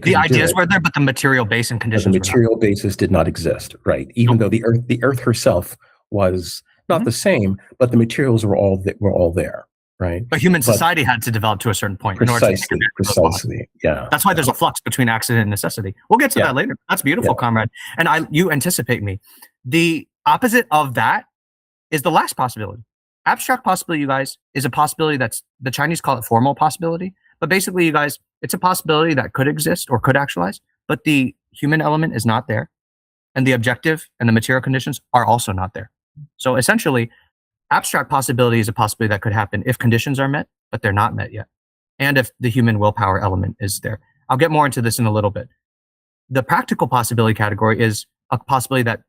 Speaker 2: The ideas were there, but the material base and conditions.
Speaker 1: The material basis did not exist, right? Even though the Earth herself was not the same, but the materials were all there, right?
Speaker 2: But human society had to develop to a certain point.
Speaker 1: Precisely, yeah.
Speaker 2: That's why there's a flux between accident and necessity. We'll get to that later. That's beautiful, Comrade. And you anticipate me. The opposite of that is the last possibility. Abstract possibility, you guys, is a possibility that's, the Chinese call it formal possibility. But basically, you guys, it's a possibility that could exist or could actualize, but the human element is not there. And the objective and the material conditions are also not there. So essentially, abstract possibility is a possibility that could happen if conditions are met, but they're not met yet. And if the human willpower element is there. I'll get more into this in a little bit. The practical possibility category is a possibility that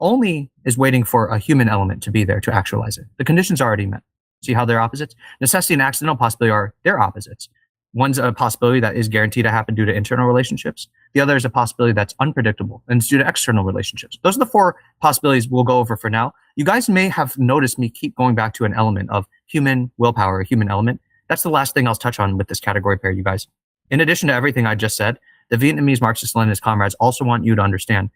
Speaker 2: only is waiting for a human element to be there to actualize it. The conditions are already met. See how they're opposites? Necessity and accidental possibility are their opposites. One's a possibility that is guaranteed to happen due to internal relationships. The other is a possibility that's unpredictable and it's due to external relationships. Those are the four possibilities we'll go over for now. You guys may have noticed me keep going back to an element of human willpower, a human element. That's the last thing I'll touch on with this category pair, you guys. In addition to everything I just said, the Vietnamese Marxist-Leninist comrades also want you to understand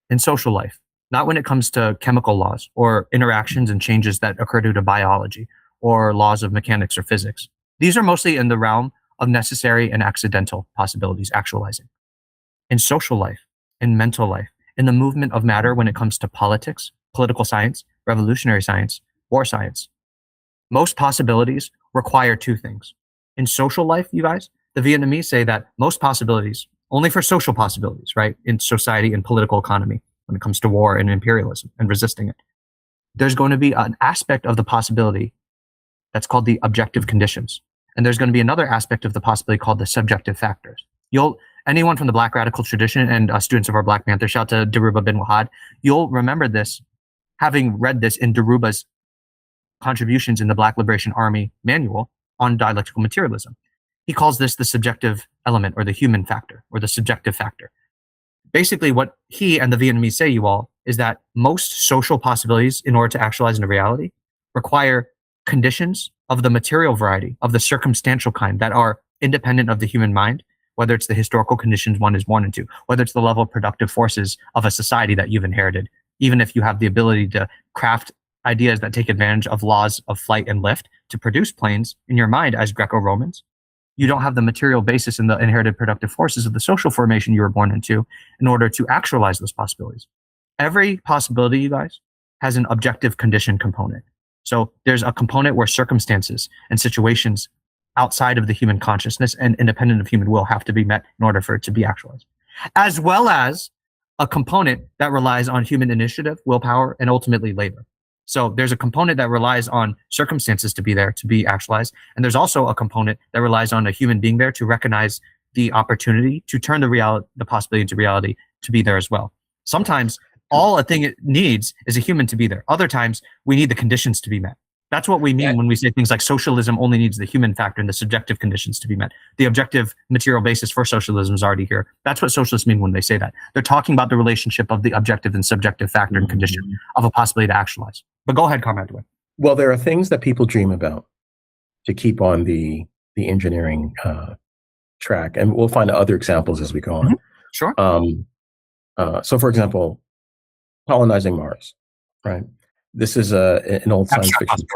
Speaker 2: in social life, not when it comes to chemical laws or interactions and changes that occur due to biology or laws of mechanics or physics. These are mostly in the realm of necessary and accidental possibilities actualizing. In social life, in mental life, in the movement of matter when it comes to politics, political science, revolutionary science, war science, most possibilities require two things. In social life, you guys, the Vietnamese say that most possibilities, only for social possibilities, right, in society and political economy, when it comes to war and imperialism and resisting it, there's going to be an aspect of the possibility that's called the objective conditions. And there's going to be another aspect of the possibility called the subjective factors. Anyone from the Black radical tradition and students of our Black Panther, shout out to Daruba bin Wahad, you'll remember this, having read this in Daruba's contributions in the Black Liberation Army manual on dialectical materialism. He calls this the subjective element or the human factor or the subjective factor. Basically, what he and the Vietnamese say, you all, is that most social possibilities in order to actualize into reality require conditions of the material variety, of the circumstantial kind that are independent of the human mind, whether it's the historical conditions one is born into, whether it's the level of productive forces of a society that you've inherited, even if you have the ability to craft ideas that take advantage of laws of flight and lift to produce planes in your mind as Greco-Romans, you don't have the material basis in the inherited productive forces of the social formation you were born into in order to actualize those possibilities. Every possibility, you guys, has an objective condition component. So there's a component where circumstances and situations outside of the human consciousness and independent of human will have to be met in order for it to be actualized, as well as a component that relies on human initiative, willpower, and ultimately labor. So there's a component that relies on circumstances to be there, to be actualized. And there's also a component that relies on a human being there to recognize the opportunity to turn the possibility into reality to be there as well. Sometimes all a thing it needs is a human to be there. Other times we need the conditions to be met. That's what we mean when we say things like socialism only needs the human factor and the subjective conditions to be met. The objective material basis for socialism is already here. That's what socialists mean when they say that. They're talking about the relationship of the objective and subjective factor and condition of a possibility to actualize. But go ahead, Comrade.
Speaker 1: Well, there are things that people dream about to keep on the engineering track, and we'll find other examples as we go on.
Speaker 2: Sure.
Speaker 1: So, for example, colonizing Mars, right? This is an old science fiction.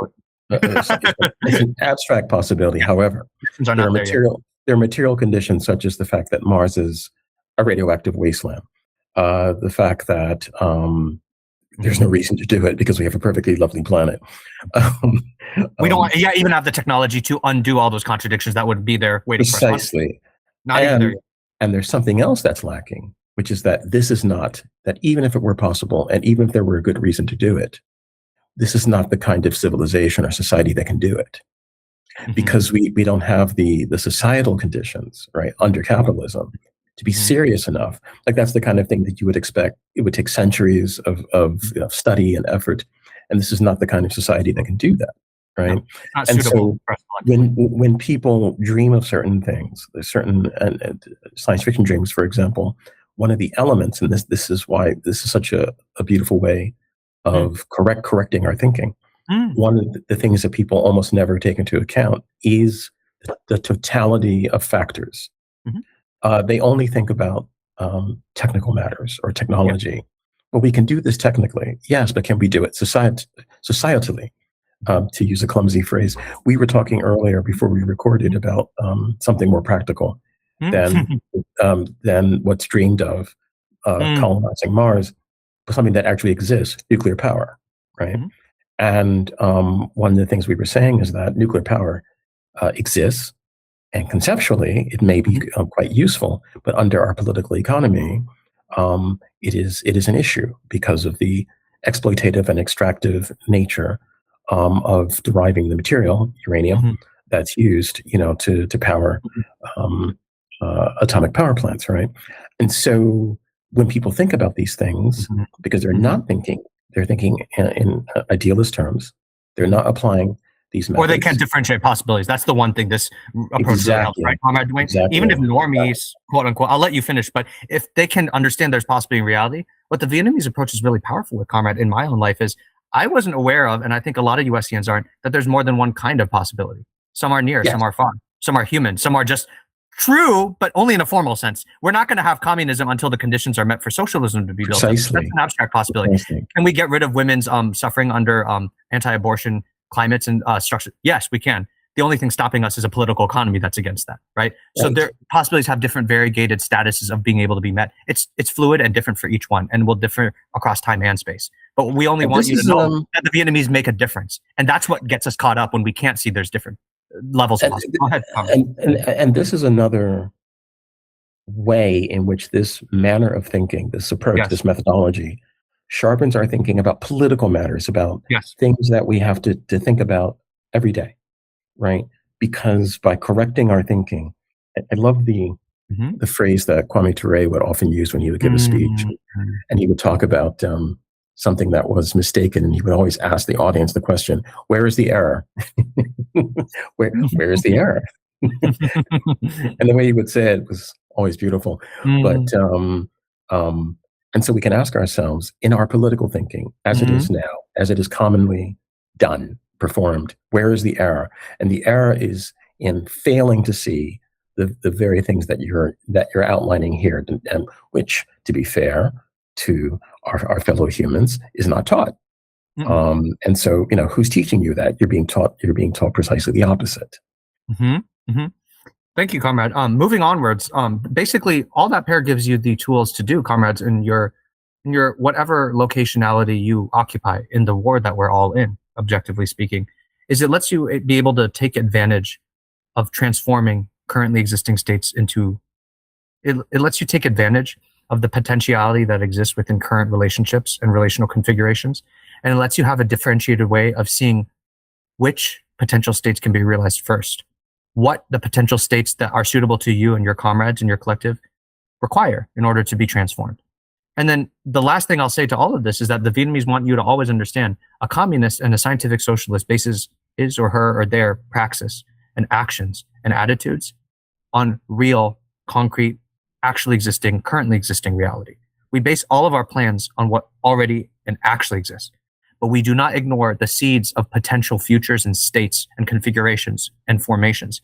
Speaker 1: It's an abstract possibility. However, there are material conditions such as the fact that Mars is a radioactive wasteland, the fact that there's no reason to do it because we have a perfectly lovely planet.
Speaker 2: We don't even have the technology to undo all those contradictions that would be there waiting for us.
Speaker 1: Precisely. And there's something else that's lacking, which is that this is not, that even if it were possible, and even if there were a good reason to do it, this is not the kind of civilization or society that can do it. Because we don't have the societal conditions, right, under capitalism to be serious enough. Like that's the kind of thing that you would expect. It would take centuries of study and effort. And this is not the kind of society that can do that, right?
Speaker 2: No,
Speaker 1: and so when people dream of certain things, there's certain science fiction dreams, for example, one of the elements, and this is why this is such a beautiful way of correcting our thinking. One of the things that people almost never take into account is the totality of factors. They only think about technical matters or technology. Well, we can do this technically, yes, but can we do it societally? To use a clumsy phrase, we were talking earlier before we recorded about something more practical than what's dreamed of, colonizing Mars, something that actually exists, nuclear power, right? And one of the things we were saying is that nuclear power exists, and conceptually it may be quite useful, but under our political economy, it is an issue because of the exploitative and extractive nature of deriving the material, uranium, that's used, to power atomic power plants, right? And so when people think about these things, because they're not thinking, they're thinking in idealist terms. They're not applying these methods.
Speaker 2: Or they can't differentiate possibilities. That's the one thing this approach really helps, right, Comrade Dwayne?
Speaker 1: Exactly.
Speaker 2: Even if normies, quote unquote, I'll let you finish, but if they can understand there's possibility in reality, what the Vietnamese approach is really powerful with, Comrade, in my own life is I wasn't aware of, and I think a lot of USians aren't, that there's more than one kind of possibility. Some are near, some are far, some are human, some are just true, but only in a formal sense. We're not going to have communism until the conditions are met for socialism to be built. That's an abstract possibility. Can we get rid of women's suffering under anti-abortion climates and structure? Yes, we can. The only thing stopping us is a political economy that's against that, right? So their possibilities have different variegated statuses of being able to be met. It's fluid and different for each one, and will differ across time and space. But we only want you to know that the Vietnamese make a difference, and that's what gets us caught up when we can't see there's different levels of possibility. Go ahead,
Speaker 1: and this is another way in which this manner of thinking, this approach, this methodology, sharpens our thinking about political matters, about things that we have to think about every day, right? Because by correcting our thinking, I love the phrase that Kwame Ture would often use when he would give a speech, and he would talk about something that was mistaken, and he would always ask the audience the question, where is the error? where is the error? And the way he would say it was always beautiful. But and so we can ask ourselves, in our political thinking, as it is now, as it is commonly done, performed, where is the error? And the error is in failing to see the very things that you're outlining here, and which, to be fair to our fellow humans, is not taught. And so, who's teaching you that? You're being taught precisely the opposite.
Speaker 2: Thank you, Comrade. Moving onwards, basically all that pair gives you the tools to do, comrades, in your whatever locationality you occupy in the war that we're all in, objectively speaking, is it lets you be able to take advantage of transforming currently existing states into, it lets you take advantage of the potentiality that exists within current relationships and relational configurations. And it lets you have a differentiated way of seeing which potential states can be realized first, what the potential states that are suitable to you and your comrades and your collective require in order to be transformed. And then the last thing I'll say to all of this is that the Vietnamese want you to always understand a communist and a scientific socialist bases his or her or their praxis and actions and attitudes on real, concrete, actually existing, currently existing reality. We base all of our plans on what already and actually exists, but we do not ignore the seeds of potential futures and states and configurations and formations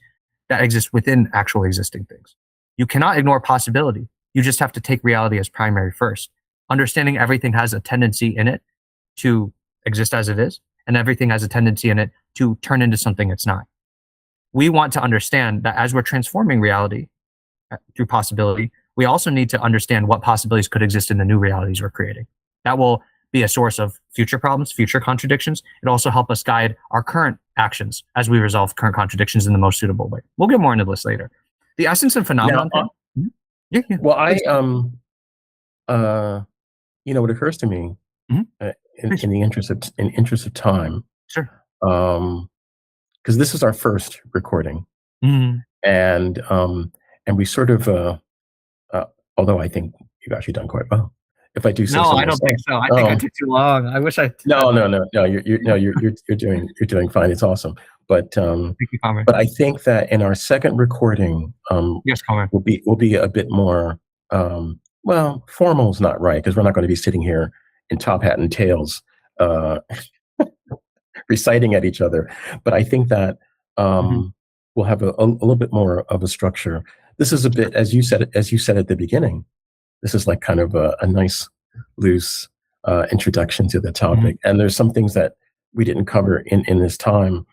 Speaker 2: that exist within actual existing things. You cannot ignore possibility. You just have to take reality as primary first. Understanding everything has a tendency in it to exist as it is, and everything has a tendency in it to turn into something it's not. We want to understand that as we're transforming reality through possibility, we also need to understand what possibilities could exist in the new realities we're creating. That will be a source of future problems, future contradictions. It also help us guide our current actions as we resolve current contradictions in the most suitable way. We'll get more into this later. The essence and phenomenon.
Speaker 1: Well, what occurs to me in the interest of time,
Speaker 2: sure,
Speaker 1: because this is our first recording, and we sort of, although I think you've actually done quite well. If I do say so,
Speaker 2: I don't think so. I think I took too long. I wish I.
Speaker 1: No. You're doing fine. It's awesome. But
Speaker 2: thank you, Comrade.
Speaker 1: But I think that in our second recording,
Speaker 2: yes, Comrade,
Speaker 1: will be a bit more. Well, formal is not right, because we're not going to be sitting here in top hat and tails, reciting at each other. But I think that we'll have a little bit more of a structure. This is a bit, as you said at the beginning. This is like kind of a nice, loose introduction to the topic. And there's some things that we didn't cover in this time,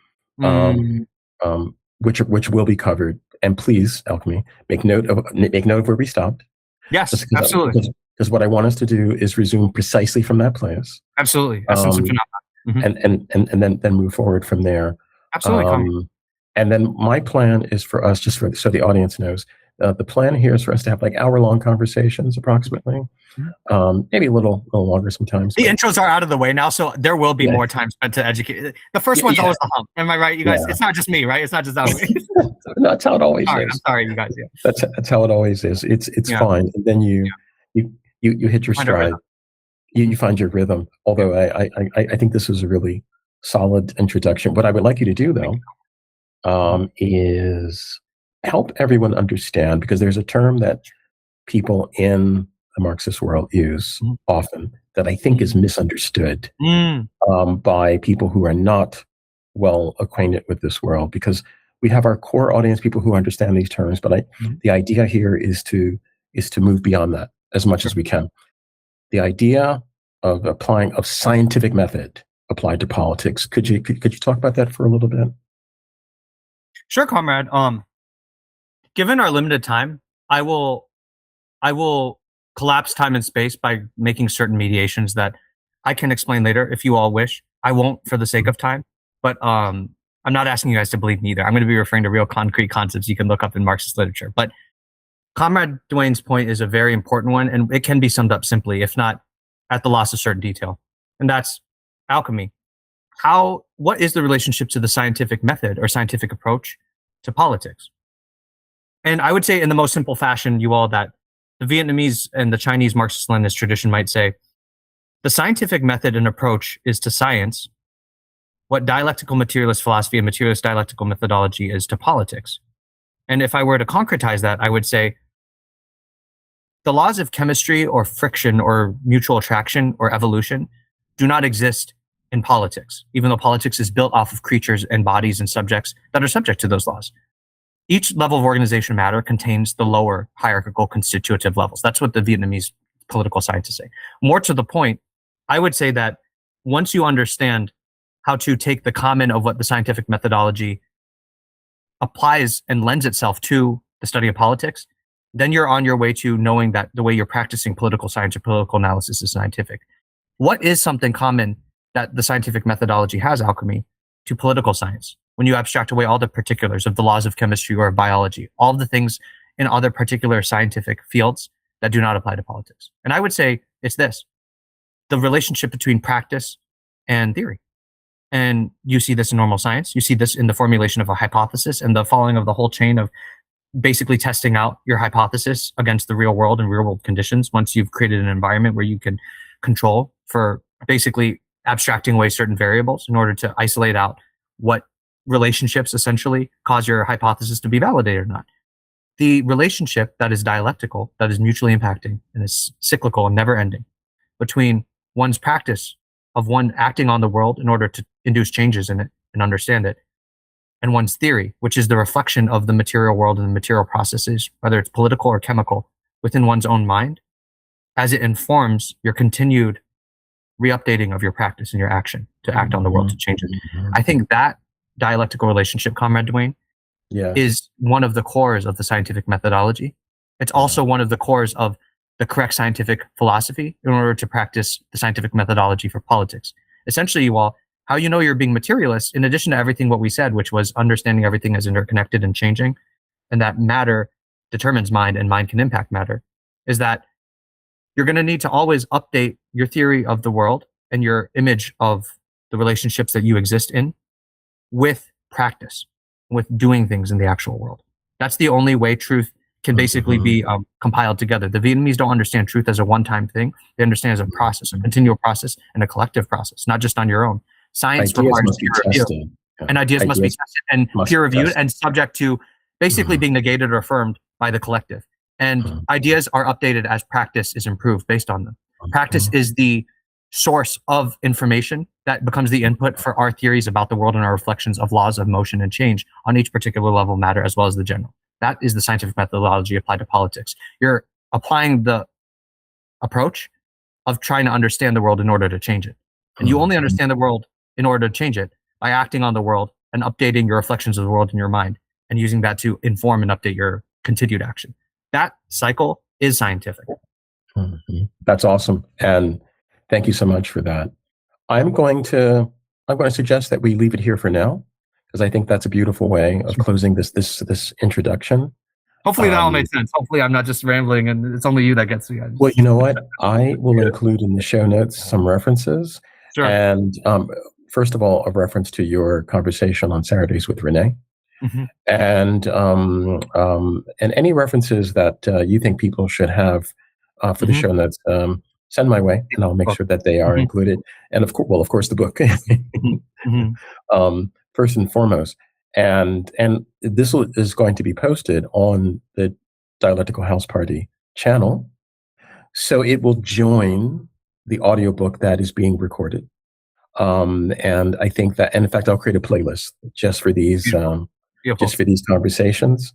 Speaker 1: which will be covered. And please, Alkmi, make note of where we stopped.
Speaker 2: Yes, absolutely.
Speaker 1: Because what I want us to do is resume precisely from that place.
Speaker 2: Absolutely. Essence and phenomenon.
Speaker 1: And then move forward from there.
Speaker 2: Absolutely.
Speaker 1: And then my plan is for us, just so the audience knows, the plan here is for us to have like hour-long conversations, approximately. Maybe a little longer sometimes.
Speaker 2: The intros are out of the way now, so there will be more time spent to educate. The first one's always the hump. Am I right, you guys? It's not just me, right? It's not just Alkmi.
Speaker 1: No, that's how it always is.
Speaker 2: I'm sorry, you guys. Yeah.
Speaker 1: That's how it always is. It's fine. And then you hit your stride. You find your rhythm. Although I think this is a really solid introduction. What I would like you to do, though, is help everyone understand, because there's a term that people in the Marxist world use often that I think is misunderstood by people who are not well acquainted with this world, because we have our core audience, people who understand these terms, but the idea here is to move beyond that as much as we can. The idea of applying of scientific method applied to politics. Could you talk about that for a little bit?
Speaker 2: Sure, Comrade. Given our limited time, I will collapse time and space by making certain mediations that I can explain later if you all wish. I won't for the sake of time, but I'm not asking you guys to believe me either. I'm going to be referring to real concrete concepts you can look up in Marxist literature. But Comrade Dwayne's point is a very important one, and it can be summed up simply, if not at the loss of certain detail. And that's alchemy. What is the relationship to the scientific method or scientific approach to politics? And I would say in the most simple fashion, you all, that the Vietnamese and the Chinese Marxist-Leninist tradition might say, the scientific method and approach is to science what dialectical materialist philosophy and materialist dialectical methodology is to politics. And if I were to concretize that, I would say the laws of chemistry or friction or mutual attraction or evolution do not exist in politics, even though politics is built off of creatures and bodies and subjects that are subject to those laws. Each level of organization matter contains the lower hierarchical constitutive levels. That's what the Vietnamese political scientists say. More to the point, I would say that once you understand how to take the common of what the scientific methodology applies and lends itself to the study of politics, then you're on your way to knowing that the way you're practicing political science or political analysis is scientific. What is something common that the scientific methodology has, alchemy, to political science? When you abstract away all the particulars of the laws of chemistry or biology, all of the things in other particular scientific fields that do not apply to politics. And I would say it's this, the relationship between practice and theory. And you see this in normal science. You see this in the formulation of a hypothesis and the following of the whole chain of basically testing out your hypothesis against the real world and real world conditions once you've created an environment where you can control for basically abstracting away certain variables in order to isolate out what relationships essentially cause your hypothesis to be validated or not. The relationship that is dialectical, that is mutually impacting and is cyclical and never ending between one's practice of one acting on the world in order to induce changes in it and understand it, and one's theory, which is the reflection of the material world and the material processes, whether it's political or chemical, within one's own mind, as it informs your continued re-updating of your practice and your action to act on the world to change it. I think that dialectical relationship, Comrade Dwayne, is one of the cores of the scientific methodology. It's also one of the cores of the correct scientific philosophy in order to practice the scientific methodology for politics. Essentially, you all, how you know you're being materialist, in addition to everything what we said, which was understanding everything as interconnected and changing, and that matter determines mind and mind can impact matter, is that you're going to need to always update your theory of the world and your image of the relationships that you exist in with practice, with doing things in the actual world. That's the only way truth can basically be compiled together. The Vietnamese don't understand truth as a one-time thing. They understand as a process, a continual process, and a collective process, not just on your own. Science requires peer review, and ideas must be tested and peer reviewed and subject to basically being negated or affirmed by the collective. And ideas are updated as practice is improved based on them. Practice is the source of information that becomes the input for our theories about the world and our reflections of laws of motion and change on each particular level of matter as well as the general. That is the scientific methodology applied to politics. You're applying the approach of trying to understand the world in order to change it. And you only understand the world in order to change it by acting on the world and updating your reflections of the world in your mind and using that to inform and update your continued action. That cycle is scientific.
Speaker 1: That's awesome. And thank you so much for that. I'm going to suggest that we leave it here for now, because I think that's a beautiful way of closing this introduction.
Speaker 2: Hopefully that all made sense. Hopefully I'm not just rambling and it's only you that gets me.
Speaker 1: Well, you know what? I will include in the show notes some references.
Speaker 2: Sure.
Speaker 1: And first of all, a reference to your conversation on Saturdays with Renee. And any references that you think people should have for the show notes. send my way, and I'll make sure that they are included. And of course, the book, first and foremost. And this is going to be posted on the Dialectical House Party channel, so it will join the audiobook that is being recorded. And I think that, and in fact, I'll create a playlist just for these, just for these conversations.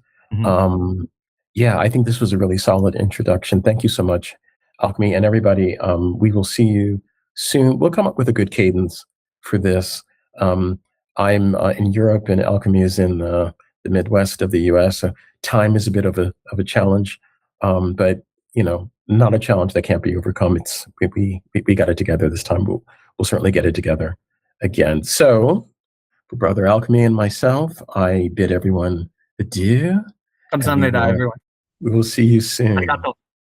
Speaker 1: Yeah, I think this was a really solid introduction. Thank you so much, Alkmi, and everybody. We will see you soon. We'll come up with a good cadence for this. I'm in Europe, and Alkmi is in the Midwest of the U.S. So time is a bit of a challenge, but not a challenge that can't be overcome. It's we got it together this time. We'll certainly get it together again. So, for Brother Alkmi and myself, I bid everyone adieu.
Speaker 2: 감사합니다, everyone.
Speaker 1: We will see you soon.